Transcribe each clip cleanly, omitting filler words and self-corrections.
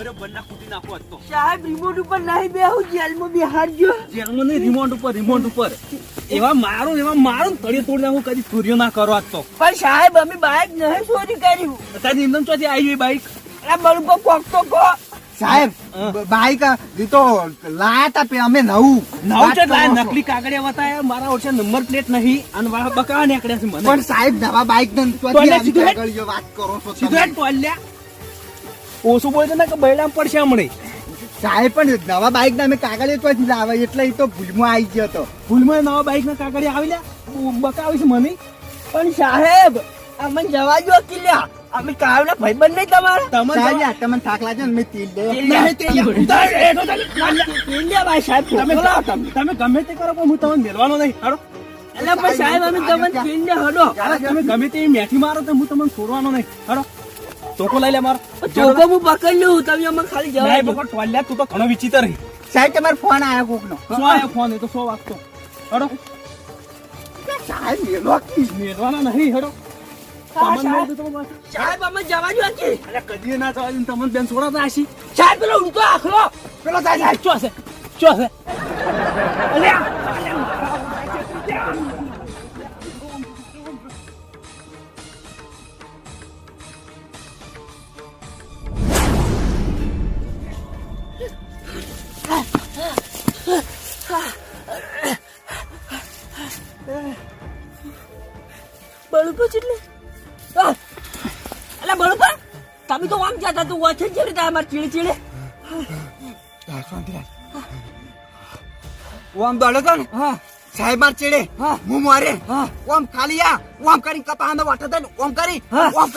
બરોબર ના કૂટી નાખો આજ તો. સાહેબ રિમોટ ઉપર નહીં બેહું, જેલમાં બેહાડજો. જેલમાં નહીં, રિમોટ ઉપર એવા મારો તળિયે તોડી નાખું, કદી ચોરીઓ ના કરો આજ તો. પણ સાહેબ અમે બાઇક નહીં ચોરી કર્યું. તારી ઇંધન ચોથી આવી બાઈક. અરે બરોબર કોક તો કહો. સાહેબ બાઈક તો લાયા તા પે અમે નવું છે નકલી કાગળિયા બતાયા, મારા ઓછે નંબર પ્લેટ નહીં અને વાળા બકાવા નીકળ્યા છે મને. પણ સાહેબ નવા બાઈક ને વાત કરો છો સીધો હેડ ટોલ્યા. ઓછું બોલતો ને કે બૈડામ પડશે હમણે. સાહેબ પણ નવા બાઈક ના અમે કાગળિયા તો લાવે એટલે એ તો ભૂલમાં આવી ગયો હતો. ભૂલમાં નવા બાઈક ના કાગળિયા આવી લ્યા બકાવી છે મને. પણ સાહેબ અમને જવા દો કિલ્લા, અમે કાવના ભાઈબંધ નહીં તમારા. સાહેબ તમને થાક લાગે ને મેં તેલ તમે ગમે તે કરો પણ હું તમને મેળવાનો નહીં. હાડો એટલે પણ સાહેબ અમે તમને કિલ્લે હડો. તમે ગમે તે મેઠી મારો તો હું તમને છોડવાનો નહીં. હાડો ચોકો લઈ લે મારો. ચોકો હું પકડી લઉં, તમે અમને ખાલી જવા દો. ટોલ્યા તું તો ઘણો વિચિત્ર રહી. સાહેબ તમારો ફોન આવ્યો કોક નો. શું આવ્યો ફોન? એ તો 100 વાગતો. હડો સાહેબ મેલો મેળવાના નહીં. હડો સાહેબ અમે જવા દો કે કદી ના જવા દે. તમને બેન છોડાતા હશી. સાહેબ પેલો ઊંધો આખલો પેલો સાહેબ ચો છે બળુપા એટલે અલા બળુપા તમે તો આમ જતા તો વાંચે જ રીતે અમાર ચીડે ઓમ દોડો તો ને હા સાહેબ માર ચેડે હા હું મારે હા ઓમ ખાલી આ ઓમ કરી કપાનો વાટો દે ઓમ કરી ઓમ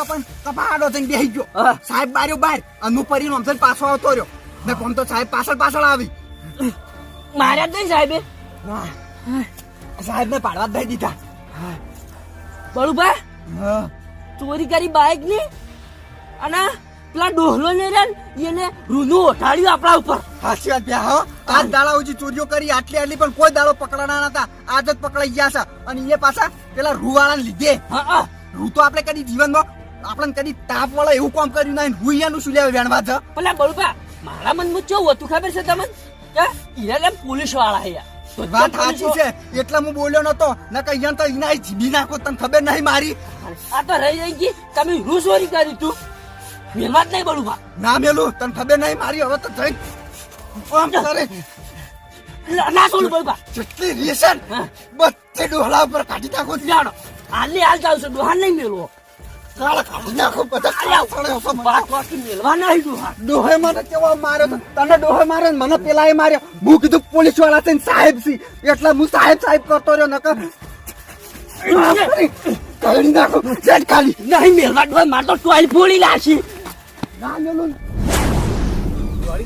કપાડો થઈને બેહી ગયો. સાહેબ બાર્યો બહાર અને હું પરીનો ઓમસન પાછો આવતો રહ્યો ને કોમ તો સાહેબ પાછળ આવી. માર્યા જ નહીં સાહેબે. સાહેબ ને પાડવા દઈ દીધા. બળુપા ચોરી કરી બાઈક ની અને પેલા ડોહલો ને એને રૂનું ઓઠાડ્યું આપણા ઉપર. હાચી વાત બે હો. આજ દાડા ઉજી ચોરીઓ કરી આટલી પણ કોઈ દાડો પકડાના નતા. આજ જ પકડાઈ ગયા છે અને એ પાછા પેલા રૂવાળાને લીધે. રૂ તો આપણે કદી જીવનમાં આપણને કદી તાપ વાળા એવું કામ કર્યું નહીં. રૂયાનું શું લેવા વેણવા છે. પેલા બળુપા મારા મનમાં કેવું હતું ખબર છે તમને કે ઈરા પોલીસ વાળા યાર. વાત સાચી છે એટલે હું બોલ્યો નતો ન કઈ તો ઇના જીબી નાખો તને ખબર નહીં મારી. આ તો રહી ગઈ તમે રૂ ચોરી કરી તું મેલવા જ નહીં બળુપા. ના મેલું તને ખબર નહીં મારી. હવે તો જઈ આમ કરે ના છોડું બળુપા. જેટલી રેશન બધી ડોહલા ઉપર કાઢી નાખો. જાણો હાલની હાલ ચાલુ છે ડોહા નહીં મેલવો. કાળા કાઢી નાખો બધા. મેલવા નહીં ડોહા. ડોહે મને કેવો માર્યો તો તને ડોહે માર્યો ને મને પેલા એ માર્યો. હું કીધું પોલીસ વાળા છે સાહેબ સી એટલે હું સાહેબ કરતો રહ્યો નકર કાઢી નાખો જેટ ખાલી નહીં મેલવા ડોહા માર તો ટોયલ ફોડી લાશી. ના મેલું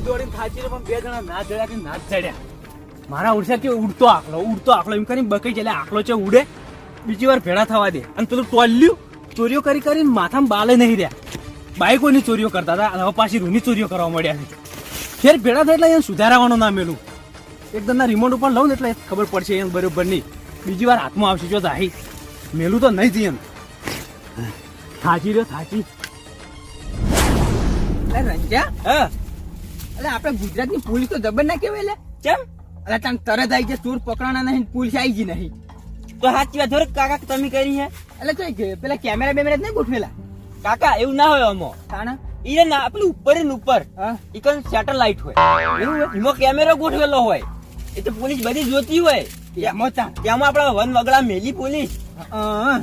દોડીને થાચી પણ બે જણા ના ચડ્યા કે ના ચડ્યા. મારા ઉડશે કે ઉડતો આખલો એમ કરીને બકાઈ ચાલે. આખલો છે ઉડે બીજી વાર ભેળા થવા દે. અને પેલું ટોલ્યું ચોરીઓ કરીને માથામાં બાલે નહીં રહ્યા. બાઈકોની ચોરીઓ કરતા હતા અને હવે પાછી રૂની ચોરીઓ કરવા મળ્યા છે. ફેર ભેળા થાય એટલે એને સુધારવાનો ના મેલું. એકદમ ના રિમોટ ઉપર લઉં ને એટલે ખબર પડશે એને બરોબર નહીં. બીજી વાર હાથમાં આવશે જો દાહી મેલું તો નહીં જઈએ. થાચી રહ્યો થાચી. રંજા હા એટલે આપણે ગુજરાતની પોલીસ તો જબર ના કેવાય લે. કેમ એટલે તને તરત આવી જાય ચોર પકડાના નહીં પોલીસ આવી ગઈ નહીં. તો સાચી વાત ધોરે કાકા તમે કરી છે એટલે તો પેલા કેમેરા બેમેરા નહીં ગોઠવેલા કાકા એવું ના હોય અમો તાણા ઈ ના પેલું ઉપર ને ઉપર હા ઈ કન સેટેલાઇટ હોય એવું હોય એમાં કેમેરો ગોઠવેલો હોય એ તો પોલીસ બધી જોતી હોય એમાં તા ત્યાંમાં આપડા વન વગડા મેલી પોલીસ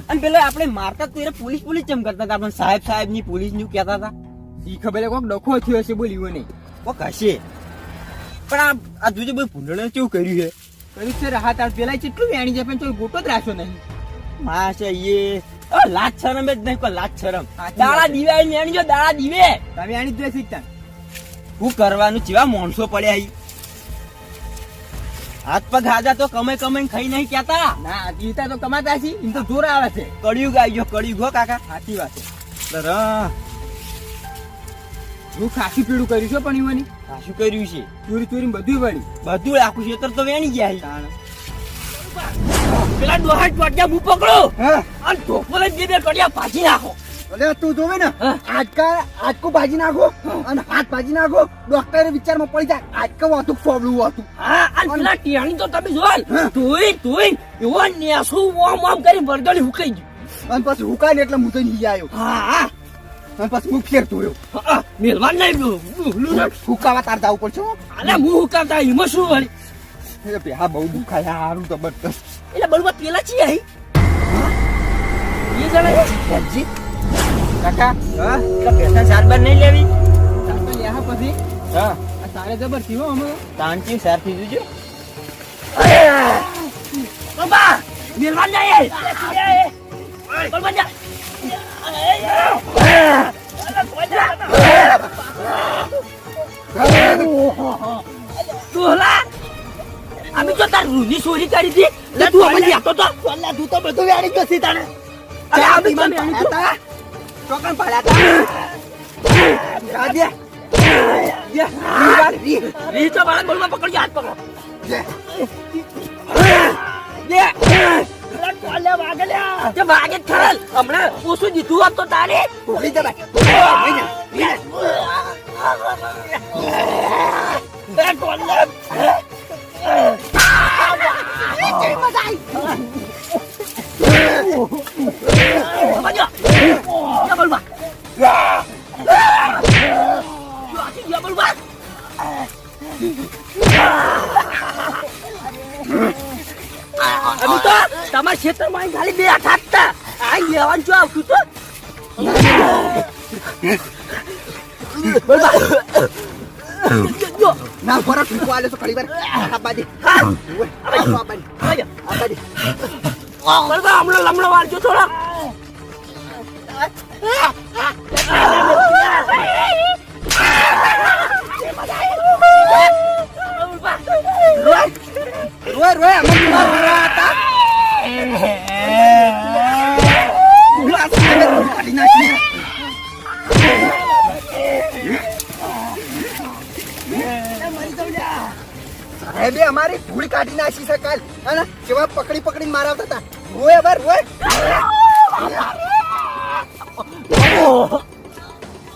અને પેલા આપણે મારતા તો પોલીસ ચમ કરતા હતા આપણે સાહેબ ની પોલીસ નું કહેતા હતા. ઈ ખબર કોક ડખો થયો હશે બોલ્યું નહીં કોક હશે પણ આ જોજે બધું ભૂંડણે કેવું કર્યું છે. કર્યું છે રાહત આ પેલા કેટલું વેણી જાય પણ તો ગોટો જ રાખ્યો નહીં. માં છે એ લાજ શરમ જ નહીં કોઈ લાજ શરમ. દાડા દીવે મેણી જો દાડા દીવે તમે આની જ શીખતા શું કરવાનું ચેવા માણસો પડ્યા અહીં. હાથ પગ હાજા તો કમાઈ ખાઈ નહીં કેતા. ના જીતા તો કમાતા છે એમ તો જોર આવે છે. કળિયુગ આવી ગયો કળિયુગ હો કાકા. સાચી વાત છે. હું ખાસી પીડું કર્યું છે પણ ઈવાની શું કર્યું છે ચોરી બધું વળી બધું આખું ખેતર તો વેણી ગયા. પેલા ડોહાટ ટોટિયા હું પકડો અને ઢોકળે બે ટોટિયા ભાજી નાખો. અરે તું જોવે ને હા. આજકો ભાજી નાખો અને હાથ ભાજી નાખો ડોક્ટરે વિચારમાં પડી જાય આજકો હતું ફોબલું હતું હા અને પેલા ટિયાણી તો તમે જોઈ ધોઈ એવો નેસું ઓમ કરી વરદોળી હુકાઈ ગયું અને પછી હુકાય ને એટલે હું તો નહીં આવ્યો હા અને પછી હું ફેર ધોયો મેલવાન નહીં હુકાવા તાર જવું પડશે હો. અલે હું હુકાવતા એમાં શું વળી એ પેહા બહુ દુખાય સારું જબરદસ્ત એટલે બરોબર પેલા છીએ અહીં એ જણા હેજી કાકા હા પેલા સારવાર નહીં લેવી ચાલતા લ્યા પછી હા આ તારે જબર થયો અમે તાંચી સાર થઈ જજો બાબા મેલવાન નહીં બરોબર જા તોલા અમે તો તાર રૂની ચોરી કરી હતી એટલે તું અમે લેતો તો તું તો બધું વેણી ગયો છે તારે અરે આ બીમાર વેણી ગયો ચોકન પાડ્યા તા રાજે રી તો મારા બોલમાં પકડજો હાથ પકડો લે કોલે વાગલ્યા તે વાગે ખરલ હમણાં ઓછું દીધું હોત તો તારે ઉડી જા એ કોલે તમારા ક્ષેત્રમાં ખાલી બે થાકતા આ લેવાનું જો આવતું તો ના પર ઠીકો આલે તો ઘણી વાર આબાદી આબાદી હમણાં વાળજો થોડા રોય રોય અમે બીમાર રહ્યા હતા ઉલા સામે કાઢી નાખી સાહેબે અમારી ભૂલ કાઢી નાખી છે કાલ અને કેવા પકડી પકડીને મારવતા હતા રોય અબર રોય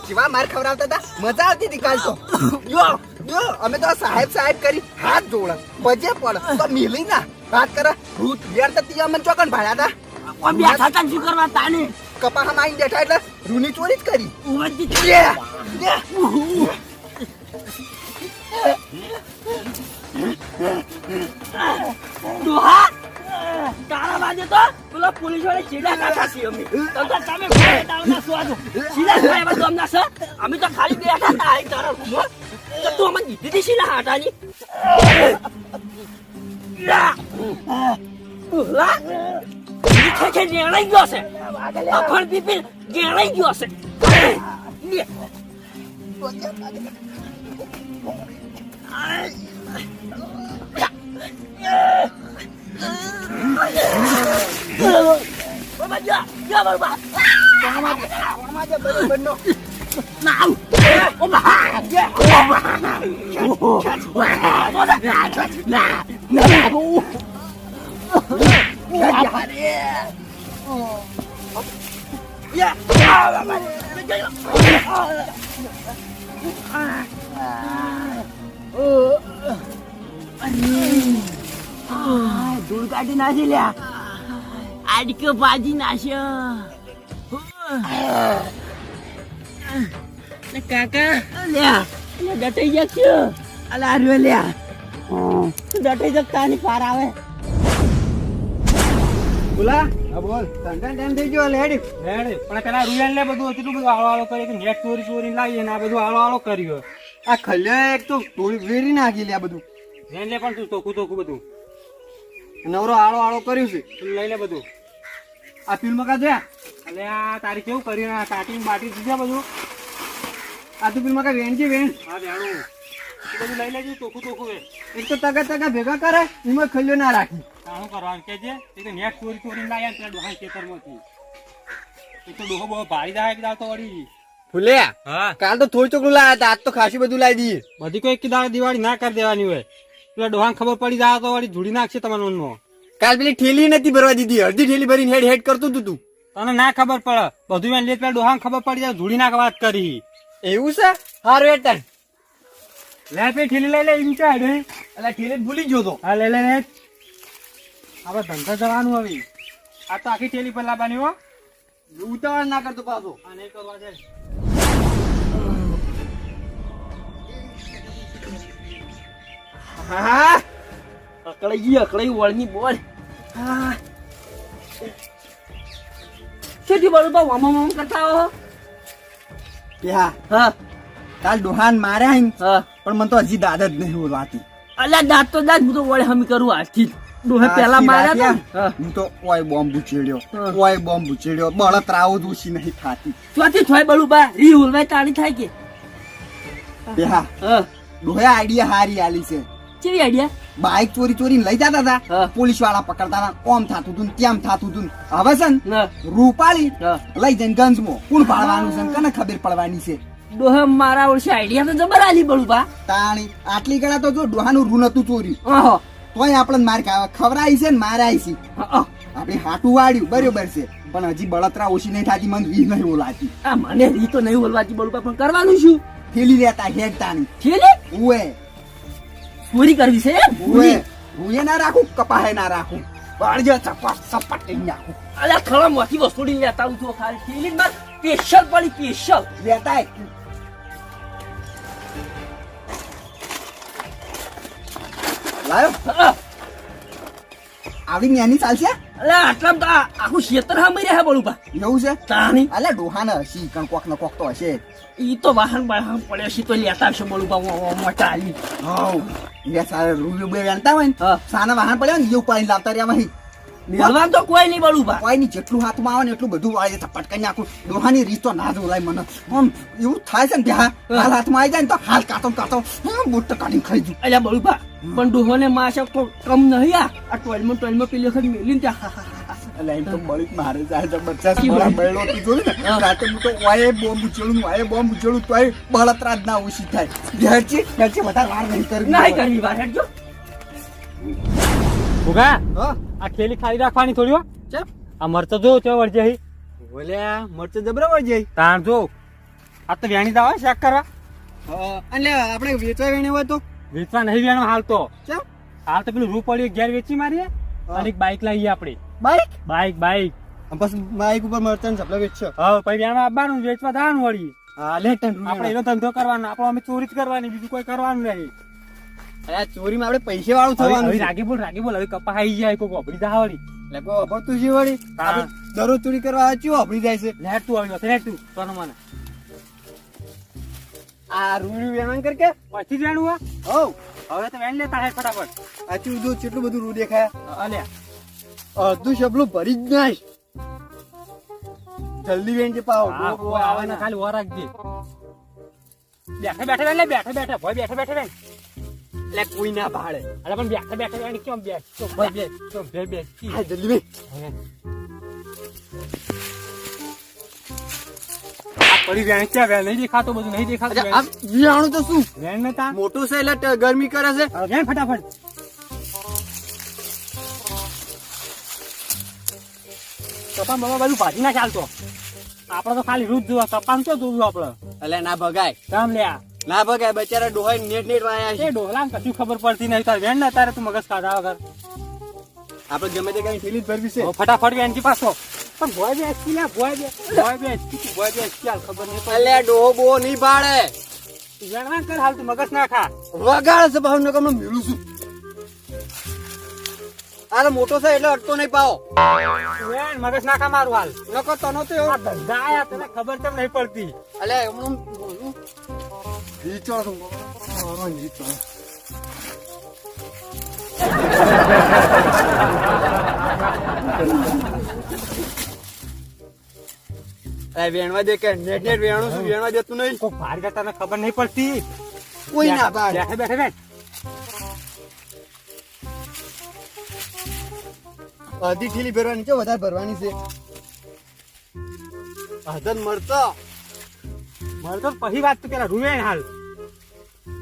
કેવા માર ખવડાવતા હતા મજા આવતી હતી કાલ તો જો જો અમે તો સાહેબ સાહેબ કરી હાથ જોડા બજે પડ તો મિલી ના વાત કરે ભૂત બેર તતી અમને ચોકન ભાડ્યા હતા ઓ બેઠા તા શું કરવા તાને કપા હમ આઈને બેઠા એટલે રૂની ચોરી જ કરી ઉવજી લે લે દોહા તારા બાજુ તો પેલો પોલીસ વાળા ચીડા કાઢા છે અમે તો તમે ઘરે દાવના સ્વાદ ચીડા ખાય બધું અમને સર અમે તો ખાલી બેઠા હતા આ તારા રૂમમાં તો તું અમને દીધી હતી શીલા હાટાની લા કે ગેણાઈ ગયો છે અફણ પીપી ગેણાઈ ગયો છે લે Bapak ya, ya bapak. આમાં બરોબર નો Nào, Bapak. Ya, ધૂળ કાઢી નાખી લ્યા આડકો ભાજી નાખ્યો કાકા લ્યા ડટાઈ જશે અલા આર્યો લ્યા ડટાઈ જતા ની પાર આવે બોલા હા બોલ ધંધા ટાઈમ થઈ ગયો લેડી પણ પેલા રૂયાલ ને બધું એટલું બધું આળો આળો કરી કે નેટ ચોરી ચોરી લાવીએ ને આ બધું આળો આળો કર્યો આ ખલ્યો એક તો થોડી વેરી નાખી લે આ બધું લઈ લે પણ તું તોકું તોકું બધું નવરો આળો આળો કર્યું છે તું લઈ લે બધું આ ફિલ્મ કા દે એટલે આ તારી કેવું કર્યું ને કાટી બાટી દીધા બધું આ તું ફિલ્મ કા વેણ છે વેણ હા જાણું તું બધું લઈ લેજો તોકું તોકું એક તો તગા ભેગા કરે એમાં ખલ્યો ના રાખી તાણું કરવાનું કે છે એ તો નેટ ચોરી ચોરી લાવ્યા ત્યાં ડોહા ખેતરમાંથી એ તો ડોહો બહુ ભારી જાય કે તો વળી ફૂલ્યા હા કાલ તો થોડી ચોકડું લાયા હતા આજ તો ખાસી બધું લાવી દઈએ બધી કોઈ કીધા દિવાળી ના કરી દેવાની હોય પેલા ડોહાને ખબર પડી જાય તો વળી ધૂળી નાખશે તમારા મનમાં કાલ પેલી ઠેલી નથી ભરવા દીધી અડધી ઠેલી ભરીને હેડ હેડ કરતું તું તને ના ખબર પડે બધું એમ લે પેલા ડોહાને ખબર પડી જાય ધૂળી નાખ વાત કરી એવું છે હારું એટન લે પે ઠેલી લઈ લે એમ કે હેડે એટલે ઠેલે ભૂલી ગયો તો હા લે લે લે આપણે ધંધા જવાનું હવે આ તો આખી ઠેલી પર લાવવાની હો ઉતાવળ ના કરતો પાછો આ નહીં કરવા દે હા અકળાઈ વળની બોલ હા શું બરોબર વામ કરતા હો હા હા કાલ ડોહાન માર્યા હે હા પણ મને તો હજી દાદ જ નહીં બોલવાતી અલ્યા દાંત તો દાંત હું તો વળે હમી કરું આજથી ડોહે પેલા માર્યા તા ને. હા. હું તો ઓય બોમ્બ ઉછેડ્યો હા. ઓય બોમ્બ ઉછેડ્યો બળતરાઓ જ ઓછી નહીં થાતી ચોથી થોય બળું બા રી હુલવાય તાળી થાય કે હા હા ડોહે આઈડિયા હારી આલી છે કેવી આઈડિયા બાઈક ચોરી ચોરીને લઈ જતા હતા હા. પોલીસ વાળા પકડતા હતા ઓમ થાતું હતું ને તેમ થાતું હતું ને. હવે છે ને ના રૂપાળી હા. લઈ જઈને ગંજમાં કોણ પાડવાનું છે ને કને ખબર પડવાની છે ડોહે મારા ઓળશે આઈડિયા તો જબર આલી બળું બા તાણી આટલી ગણા તો જો ડોહાનું રૂ નતું ચોર્યું ઓહો તોય આપણને માર ખાવા ખવરાઈ છે ને મારાય છે હા, આપણે હાટું વાળ્યું બરોબર છે પણ હજી બળતરા ઓછી નહીં થાતી મને રી નહીં ઓલાતી આ મને રી તો નહીં બોલવાતી બળું બા પણ કરવાનું શું થેલી લેતા હેડ તાણી છેલે ઉએ ચોરી કરવી છે ઉએ ઉએ ના રાખું કપાહે ના રાખું બાળજો ચપાટ સપાટ કરી નાખું અલ્યા ખરા મોટી વસ્તુ લઈને લેતા આવું છું ખાલી ફીલિંગ માં સ્પેશિયલ પડી સ્પેશિયલ લેતા લાયો આવી ન્યાની ચાલશે અલ્યા આટલા તો આખું ક્ષેત્ર સાંભળી રહ્યા બળું બા એવું છે તાણી અલે ડોહાને હસી કણ કોક ને કોક તો હશે ઈ તો વાહન બાહન પડ્યો છે તો લેતા આવશે બળું બા મોટા આલી હાઉ એ સારા રૂબી બે વેણતા હોય ને હા. સાના વાહન પડ્યો ને એવું પાણી લાવતા રહ્યા વહી બોલવાનું તો કોઈ નહીં બળું બા કોઈ ની જેટલું હાથમાં આવે ને એટલું બધું વાળી થપટ કરી નાખું ડોહાની રીત તો ના જોલાય મને આમ એવું થાય છે ને ત્યાં હાલ હાથમાં આવી જાય ને તો હાલ કાતો કાતો બુટ કાઢીને ખાઈ જુ અલ્યા બળું બા પણ ડોહોને માસા તો કમ નહીં આ ટોયલમાં પેલી વખત મેલીને ત્યાં એટલે એમ તો બળી જ મારે જાય જબરજસ્ત બળો તું જોયું ને રાતે હું તો વાયે બોમ્બ ઉછેડું તો બળતરા જ ના ઓછી થાય ઘેરથી વધારે વાર નહીં કરવી નહીં કરવી વાર હેડજો ભૂગા હા આ ઠેલી ખાલી રાખવાની થોડી હો ચમ આ મરચો જો ચો વળજે હી બોલ્યા મરચો જબરાબર જઈ તાણ જો આ તો વેણી દાવા શેક કરવા એટલે આપણે વેચવા વેણે હોય તો વેચવા નહીં વેણો હાલ તો ચમ હાલ તો પેલું રૂ પડ્યું ઘેર વેચી મારીએ અને એક બાઈક લાવીએ આપણે બાઈક બાઈક બસ બાઈક ઉપર મરચાં સપલા વેચશો હવે પછી વેણવા આવવાનું વેચવા દાવાનું વળી હા લે ટન આપણે એનો ધંધો કરવાનો આપણો અમે ચોરી જ કરવાની બીજું કોઈ કરવાનું નહીં અરે ચોરીમાં આપણે પૈસે વાળું થવાનું હવે છે. રાગી બોલ હવે કપા આવી જાય કોઈ ગોબડી દા વળી એટલે કો અભરતું છે વળી હા. આપણે દરરોજ ચોરી કરવા આચ્યું અભરી જાય છે લેટ તું આવી લેટ તું તને મને આ રૂડ્યું વેણ કર કે પછી જ વેણું હો હવે તો વેણ લેતા હે ફટાફટ આચું જો કેટલું બધું રૂ દેખાય અલ્યા અડધું શબલું ભરી જ નાખ જલ્દી વેણ છે પાવ હા, કોઈ આવે ને ખાલી વાર રાખજે બેઠે બેઠે વેણ લે બેઠે બેઠે ભાઈ બેઠે બેઠે વેણ એટલે કોઈ ના ભાડે અરે પણ બેઠે બેઠે વેણ કેમ બેસ તો ભાઈ બેસ તો બે બેસ હા જલ્દી વેણ આ પડી વેણ ક્યાં વેણ નહીં દેખાતો બધું નહીં દેખાતું અચ્છા આ વિયાણું તો શું વેણ ને તા મોટું છે એટલે ગરમી કરે છે હવે વેણ ફટાફટ કપા બાબા બધું ભાજી ના ચાલતો આપડે તો ખાલી રૂજ જોવા કપાન તો જોવું આપડે એટલે ના ભગાય કામ લ્યા ના ભગાય બચારા ડોહાઈ નેટ નેટ વાયા છે એ ડોહલા કશું ખબર પડતી નહીં તાર વેણ ના તારે તું મગજ કાઢા વગર આપણે ગમે તે કઈ ઠેલી જ ભરવી છે હવે ફટાફટ વેણ થી પાછો પણ ભોય બે એસકી લ્યા ભોય બે ચાલ ખબર નહીં પડે એટલે ડોહો બો નહીં ભાડે વેણ વેણ કર હાલ તું મગજ ના ખા વગાડે છે ભાવ નકમ મેળું છું અરે મોટો છે એટલે અટતો નહીં પાવો વેણ મગજ ના ખા મારું હાલ નકો તનો તો એવું આ ધંધા આયા તને ખબર કેમ નહીં પડતી અલે હમણાં બોલું નીચો છું નીચો વેણવા દે કે નેટ નેટ વેણું છું વેણવા દેતું નહીં કોઈ બહાર ગયા તને ખબર નહીં પડતી કોઈ ના ભાડે બેઠે બેઠે બેઠ અડધી ઠેલી ભરવાની છે વધારે ભરવાની છે હદન મળતો મારે તો પછી વાત તું પેલા રૂવેણ હાલ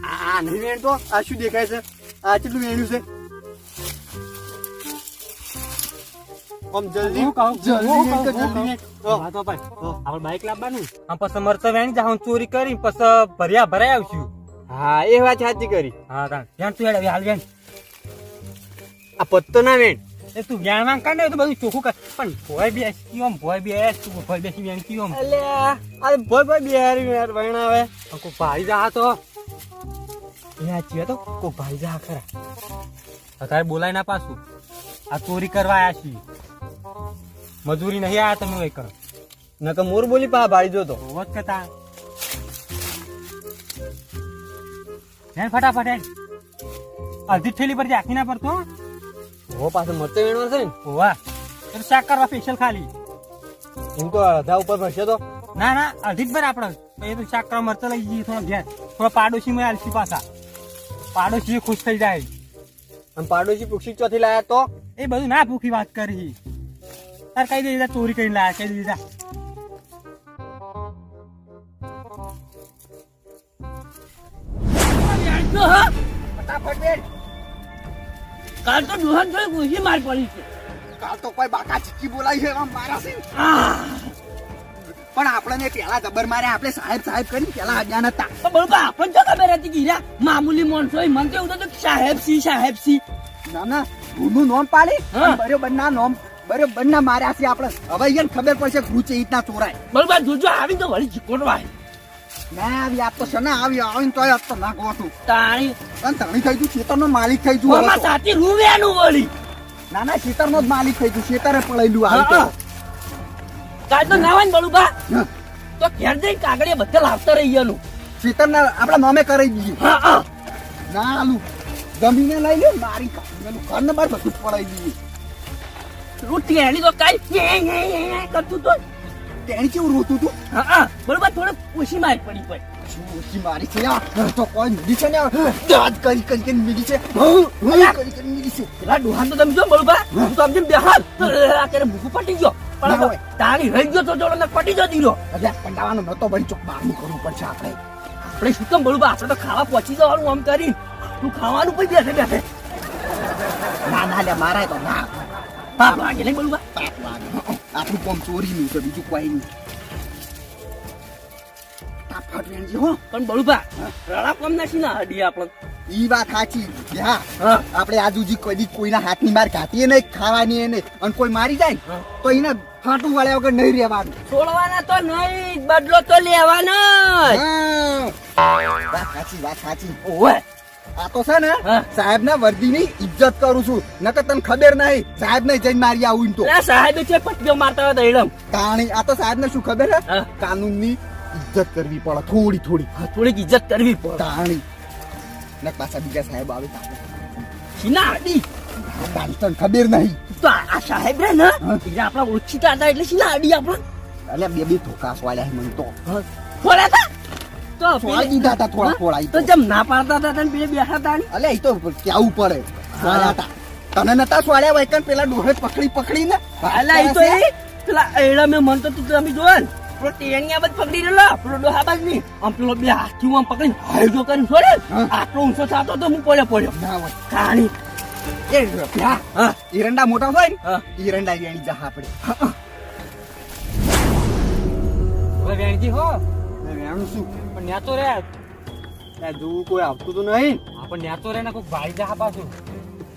આ નહીં વેણ તો આ શું દેખાય છે આ કેટલું વેણ્યું છે આમ જલ્દી હું કહું, જલ્દી હું એક કહું, જ હું જલ્દી એક. હા તો ભાઈ આપણે બાઈક લાવવાનું આમ પછી મરચા વેણી જાઉં ચોરી કરી પછી ભરાઈ આવશું. હા એ વાત સાચી કરી. હા તાણ વેણ તું હેડ હાલ વેણ. આ પત્તો ના વેણ. એ તું વેણ વાંગ કાઢ ને તો બધું ચોખ્ખું કર પણ ભોય બેસી આમ ભોય બેસ તું ભોય બેસી વેણ કી આમ અલ્યા આ ભાઈ બિહારી યાર વણાવે. કોઈ ભાઈ જા તો એ સાચી તો કોઈ ભાઈ જા ખરા અત્યારે બોલાય ના પાછું આ ચોરી કરવા આયા છીએ મજૂરી નહીં આયા તમે એ કરો નકર મોર બોલી પા ભાઈ જો તો. હોત કતા હેડ ફટાફટ હેડ અડધી થેલી પર આખી ના પડતો હો પાસે મરચે વેણવા છે ને. વાહ તો શાક કરવા સ્પેશિયલ ખાલી હું તો અડધા ઉપર ભરશે તો. ના ના અડધી જ બર આપણે એ તો શાક કરવા મરચા લઈ જઈએ થોડા ઘેર થોડા પાડોશી માં આલસી પાછા પાડોશી ખુશ થઈ જાય. આમ પાડોશી પુક્ષી ચોથી લાયા તો એ બધું ના ભૂખી વાત કરી તાર કઈ દે ચોરી કરીને લાયા કઈ દીધા ફટાફટ વેણ. કાલ તો દુહાન જોઈ પૂછી માર પડી છે. કાલ તો કોઈ બાકા ચીકી બોલાવી છે એમાં મારા છે. પણ આપણે પેલા જબર મારે આપણે સાહેબ સાહેબ કરીને પેલા અજાણ હતા. તો બરોબર આપણને જો ખબર હતી ગીરા મામૂલી માણસો હોય. મને તો એવું થતું કે સાહેબ સી ના ના ગુનું નોમ પાડી હા. બરોબર ના નોમ બરોબર ના માર્યા છે આપણે. હવે એને ખબર પડશે કે રૂચે રીતના ચોરાય. બરોબર જોજો આવી તો વળી જીકોટવાય ના આવી આપ તો શના આવી આવીને તોય આપ તો ના ગોઠું. તાણી અને તણી થઈ ગયું ખેતરનો માલિક થઈ ગયું હવે ઓમાં તો. સાથી રૂવેનું વળી ના ના ખેતરનો જ માલિક થઈ ગયું. ખેતરે પડાયેલું આવી તો. કાલ તો ના હોય ને બળુબા હા. તો ઘેર જઈને કાગળિયા બધા લાવતા રહી ગયેલું. ખેતરના આપણા નામે કરી દઈએ. હા ના આલું જમીને લઈ લે મારી કાઢેલું ઘર ને બાર બધું પડાઈ દઈએ. રોટી એની તો કાઈ કરતું તો તેણી કેવું રોતું તું. હા બરોબર થોડું પૂછી માર પડી પડી શું ઓછી મારી છે આ તો કોઈ મિલી છે ને દાદ કરી કરી મિલી છે. કરી કરી મિલી છે. પેલા ડોહાન તો તમે જો બરોબર હું તો સમજીને બેહાલ તો આ કરે ભૂખું પટી ગયો ના પણ હોય. તાળી રહી ગયો તો જોડો ને પટી જો દીરો એટલે કંટાળવાનો નતો વળી ચોક બહારનું કરવું પડશે આપણે. આપણે શું કેમ બરોબર આપણે તો ખાવા પહોંચી જવાનું આમ કરી તું ખાવાનું પણ બેઠે બેઠે ના ના લે મારાય તો ના પાપ લાગે નહીં બરોબર પાપ લાગે. આપણું કામ ચોરીનું છે બીજું કોઈ નહીં. ફટાફટ વેણજે હો. પણ બરોબર રડા કોમ નાખી ના હડી આપણે ઈ વાત સાચી. હા હા આપણે આજુજી કોઈ કોઈના હાથની માર ખાતીએ નહીં ખાવાની એને અને કોઈ મારી જાય ને હા. તો એને ફાટું વાળ્યા વગર નહીં રહેવાનું. છોડવાના તો નહીં બદલો તો લેવાનો જ. હા. વાત સાચી વાત સાચી. ઓવે આ તો છે ને હા. સાહેબ ના વર્દી ની ઇજ્જત કરું છું. નકર તને ખબર નહીં સાહેબ ને જઈને મારી આવું તો અરે સાહેબ છે પટ્ટીઓ મારતા હતા એડમ તાણી. આ તો સાહેબ ને શું ખબર હે હા. કાનૂન ની ઇજ્જત કરવી પડે થોડી થોડી. થોડીક ઇજ્જત કરવી પડે તાણી ને પાછા બીજા સાહેબ આવે સીના હડી તાણી તને ખબર નહીં. તો આ સાહેબ રે ને હા. એ આપણા ઓળખીતા હતા એટલે સીના હડી આપણા એટલે બે બે ધોકા સ્વાળ્યા મને તો થોડા હતા તો સ્વાળી દીધા હતા થોડા થોડા. ઈ તો તો જેમ ના પાડતા હતા તને બે બેઠા હતા ને અલે એ તો કેવું પડે સ્વાળ્યા હતા. તને નતા સ્વાળ્યા વૈકન પેલા ડોહે પકડી પકડીને અલા એ તો એ પેલા એડા મેં મન તો તું તમે જોવે ને પેલો ટેણિયા બધ પકડી રહેલો પેલો ડોહાબાજ ની આમ પેલો બે હાથથી આમ પકડીને હાઈડો કરીને છોડે હા. આટલો ઊંચો થતો તો હું પડ્યો ના હોય. કહાણી એ હા હા ઈરંડા મોટા હોય ને હા ઈરંડા વેણી જા આપણે. હવે વેણજી હો વેણું શું પણ ન્યા તો રે ત્યાં જોવું કોઈ આવતું તો નહીં. આપણ ન્યા તો રે ને કોઈ ભાઈ જા પાછું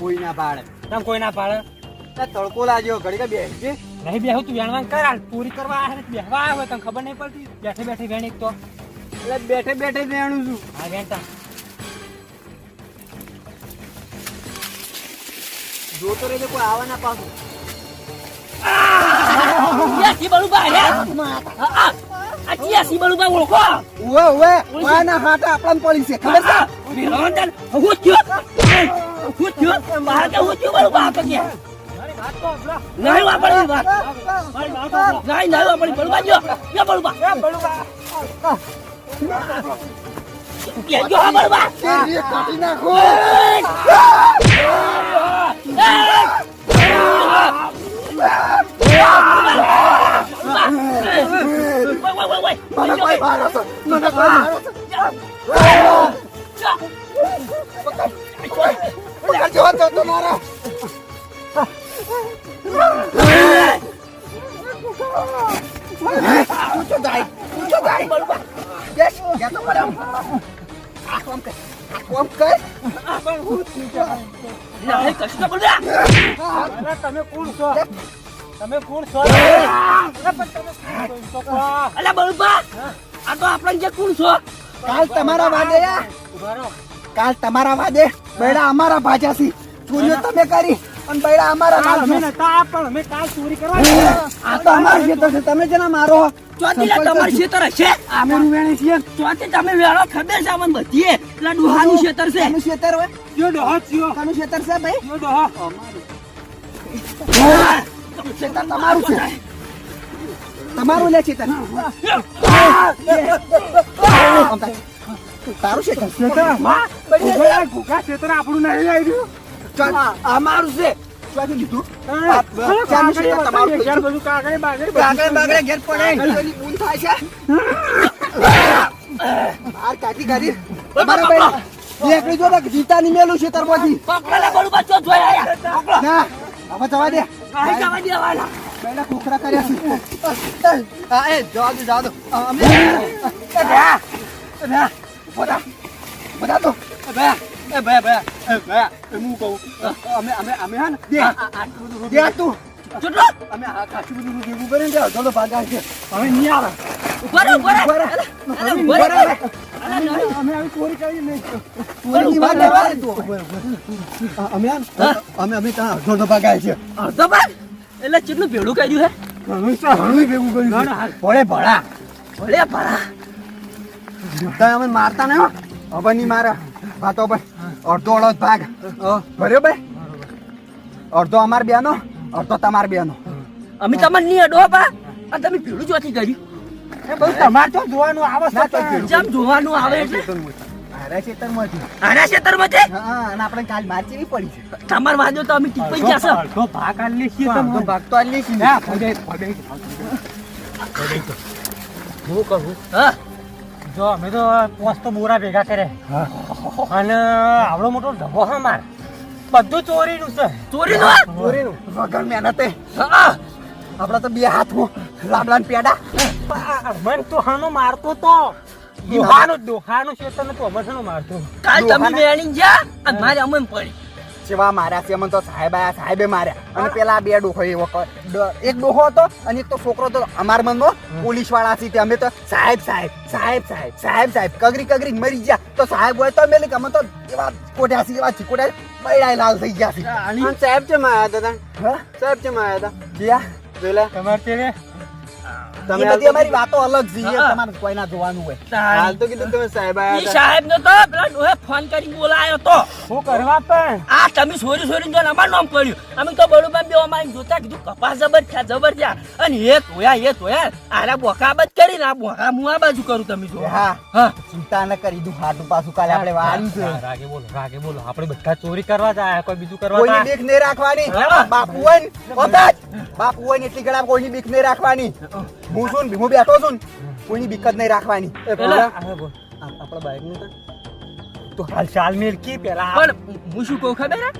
કોઈ ના પાડે. તમ કોઈ ના પાડે ત્યાં તડકો લાગ્યો ઘડી કે બેસજે. નહીં બેહું તું વેણવાન કર હાલ ચોરી કરવા આયા ને બેહવા આવ્યો હોય તને ખબર નહીં પડતી બેઠે બેઠે વેણ એક તો એટલે બેઠે બેઠે વેણું છું. હા વેણતા જોતો રહેજે કોઈ આવે ના પાછું. ચિયાસી બળુબા રે આ ચિયાસી બળુબા ઓળખો ઉવે ઉવે વાના હાથ આપણા પડી છે ખબર છે. વિરોંદન હું થયો બહાર કે હું થયો બળુબા આ તો કે નહીં વાપરી વાત નહીં વાપરી બળુબા જો બળુબા જો હા બળુબા એ કાઢી નાખો. મને કોઈ મારો છે. મને કોઈ મારો છે. પકડજો તો તમારા. ઊંચો જાય. બેસ, ગયા તો પડે આમ. આ કામ કર. નહીં, કશું તો બોલ રે. અરે તમે કોણ છો તમે કોણ છો અલ્યા બળુભા, આ તો આપણને જે કોણ છો? કાલ તમારા વાદે કાલ તમારા વાદે બૈડા અમારા ભાજાસી ચોરીઓ તમે કરી અને બૈડા અમારા કાલ અમે માલ નતા પણ અમે કાલ ચોરી કરવા આ તો અમારું ખેતર છે તમે જેના મારો ચોથી લે તમારી ખેતર હશે. અમે વેણી છીએ ચોથી તમે વેળો ખબર છે અમને બધી એટલે ડોહાનું ખેતર છે. એનું ખેતર હોય જો ડોહો થયો કનું ખેતર છે ભાઈ જો ડોહો ખેતર તમારું છે તમારું લે ખેતર તારું ખેતર ઘોઘા ક્ષેત્ર આપણું નહીં આવ્યું ચાલ અમારું છે ચોથી લીધું ચાલનું ખેતર તમારું છે. બધું કાગળ બાગળ કાગળ બાગળે ઘેર પડે પેલી ઊન થાય છે બહાર કાઢી કાઢી તમારા ભાઈ એકલી જો ને જીતાની મેલું છે તરમાંથી પકડો લે બળુભા, ચો જોઈ આયા. પકડો. ના હવે જવા દે નહીં જવા દેવાના. બેડા ખોખરા કર્યા છે હા એ જવા દો અમે બધા તો હું કહું અમે હા ને દે તું ચૂંટલો. અમે આ ખાસું બધું ભેગું કરીને દે અડધો તો ભાગા છે હવે નહીં આવે ઉભા રહો, ઉભા રહો. ઉભા રહો. અરે, ઉભા રહો. ઉભા રહો. અરે, નહીં. અમે આવી ચોરી કરી નહીં ચોરીની વાત કરવા દે તું. અમે ત્યાં અડધો ભાગા છે અડધો ભાગ? એટલે કેટલું ભેળું કર્યું હે? ઘણું ભેગું કર્યું ભોળે ભળા ભલે ભરા. તમે અમે મારતા નહીં હો હવે નહીં મારે વાતો ભાઈ અડધો અડધો ભાગ ભર્યો ભાઈ અડધો અમાર બેનો અડધો તમાર બેનો અમે તમને નહીં અડો બા. આ તમે ભેળું ચોથી કર્યું? તમારે તો જોવાનું આવે ના તો ભેળું. જેમ જોવાનું આવે એટલે મારા ખેતરમાંથી આના ખેતરમાંથી હા અને આપણે કાલ માર ચીવી પડી છે તમાર વાંધો તો અમે ટીપાઈ ગયા છે. અડધો ભાગ આલી છીએ અડધો તમે ભાગ તો આલી છે ને. ના પડે હું કહું હા, જો અમે તો પોસ્તો બોરા ભેગા કરે અને આવડો મોટો ઢગો હા માર બધું ચોરીનું છે ચોરીનું આ? ચોરીનું વગર મહેનતે હા. આપડે તો બે હાથમાં લાબલાન પેડા મન તો હાનો મારતો તો દોહાનું ક્ષેત્ર ને તો અમરસાનો મારતો કાલ તમે વેણી જા અને મારે અમને પડી. સેવા માર્યા છે અમને તો સાહેબે માર્યા અને પેલા બે ડોહો એવો એક ડોહો હતો અને એક તો છોકરો હતો અમાર મનમાં પોલીસ વાળા છે અમે તો સાહેબ કગરી મરી ગયા તો સાહેબ હોય તો મેલે અમે તો એવા કોટ્યા છે એવા ચીકોટ્યા બૈડાય લાલ થઈ ગયા છે અને સાહેબ છે માયા હતા સાહેબ છે માયા હતા ગયા પેલા તમારે તેને તમે બધી અમારી વાતો અલગ છે તમારે કોઈના જોવાનું હોય હાલ તો કીધું તમે સાહેબ ઈ સાહેબ નો તો પેલા ડોહે ફોન કરી બોલાયો તો શું કરવા પણ આ તમે સોરી જો અમાર નામ પડ્યું. અમે તો બળુબા બે અમારી જોતા કીધું કપાસ જબર થયા અને એ તોયા આરા બોકા બજ કરીને આ બોકા હું આ બાજુ કરું તમે જો. હા હા, ચિંતા ન કરી દઉં હાટું પાછું કાલે આપણે વાળ્યું છે રાગે બોલો આપણે બધા ચોરી કરવા જાય કોઈ બીજું કરવા કોઈની જાય બીક નહીં રાખવાની હા. બાપુ હોય ને બધા જ બાપુ હોય ને એટલી ઘણા કોઈની બીક નહીં રાખવાની હું બેઠો છું ને, કોઈની બીક જ નહીં રાખવાની આપણા બાઈક નું તો હાલ ચાલ મેરકી પેલા પણ હું શું કહું ખબર હે?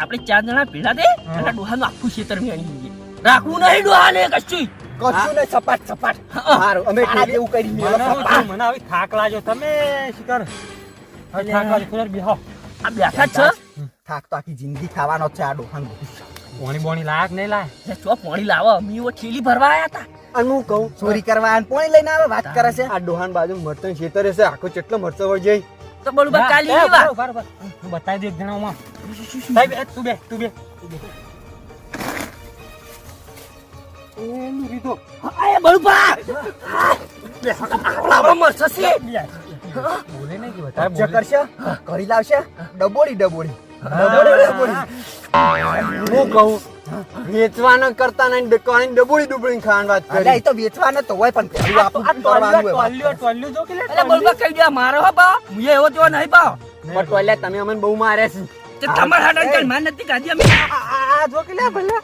આપણે 4 જણા ભેળા દે અને ડોહાનું આખું ખેતર મેળવી લઈએ. રાખવું નહીં ડોહાને કશું. કશું ને સપાટ સારું અમે ઠેલી એવું કરી મેલો સપાટ. મને હવે થાક લાગ્યો તમે શિકાર હવે થાક લાગ્યો થોડા બેહો આ બેઠા જ છે. થાક તો આખી જિંદગી ખાવાનો જ છે આ ડોહાનો. પોણી બોણી લાયક નહીં લાય એટલે ચો પાણી લાવો અમે એવો થેલી ભરવા આયા હતા. અને હું કહું ચોરી કરવા અને પોણી લઈને આવે વાત કરે છે આ ડોહાન બાજુ મરતન ખેતર છે આખો કેટલો મરચો વળી જાય તો બળુબા કાલી લેવા. બરાબર હું બતાવી દઉં એક જણામાં સાહેબ તું બે એનું રીતો આયા બળુબા આપણા મરચા છે. બોલે નહીં કે બતાવે જે કરશે કરી લાવશે ડબોડી હું કહું વેચવાનો કરતા નહીં ડબોડી ખાવાની વાત કરી એ તો વેચવાનો તો હોય પણ પેલું આપણું કરવાનું હોય ટોલ્યું જો કે લે એટલે બળુબા કહી દે મારો હો બા હું એવો તેવો નહીં બા. પણ ટોયલેટ તમે અમને બહુ મારે છે તે તમાર હાડન કઈ માન નથી કાઢી અમે. આ જો કે લે ભલે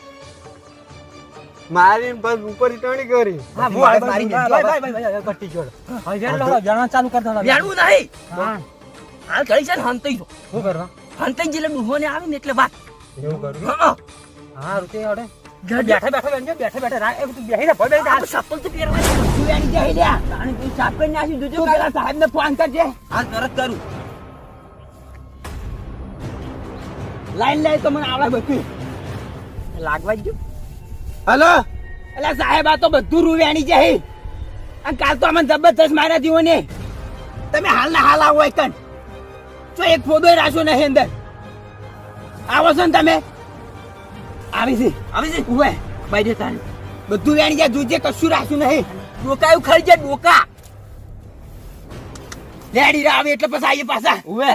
મારી બસ ઉપર ટણી કરી હા હું આ મારી ભાઈ કટ્ટી જોડ હવે જાણવા ચાલુ કર દો વ્યાણવું નહીં. હા હાલ ઘડી છે ને હંતાઈ જો. શું કરવા હંતાઈ જેટલે ડૂહો ને આવે ને એટલે વાત. એવું કરું હા, હા રૂતે આવડે બેઠા બેઠા બેનજો, બેઠા બેઠા રાખ. એ તું બેહી રે, ભાઈ બેહી રે. આ ચપ્પલ તો પહેરવાની બધું વેણી જાય લ્યા. તાણી તું સાફ કરી નાખી જોજો પેલા સાહેબને ફોન કરજે. હાલ તરત કરું. લાઈન લાઈ તો મને આવડે બધું લાગવા જ જો. હલો એટલે સાહેબ આ તો બધું રૂ વેણી જાય. અને કાલ તો અમને જબરદસ્ત માર્યા દીવો ને. તમે હાલના હાલ આવો એકન જો એક ફોદોય રાખ્યો નહીં અંદર. આવો છો ને તમે? આવી છે ઉભે ભાઈ જે તાણ બધું વેણી જાય જોજે કશું રાખ્યું નહીં. ડોકા એવું ખરી જાય ડોકા. લેડી આવે એટલે પછી આવીએ પાછા ઉભે.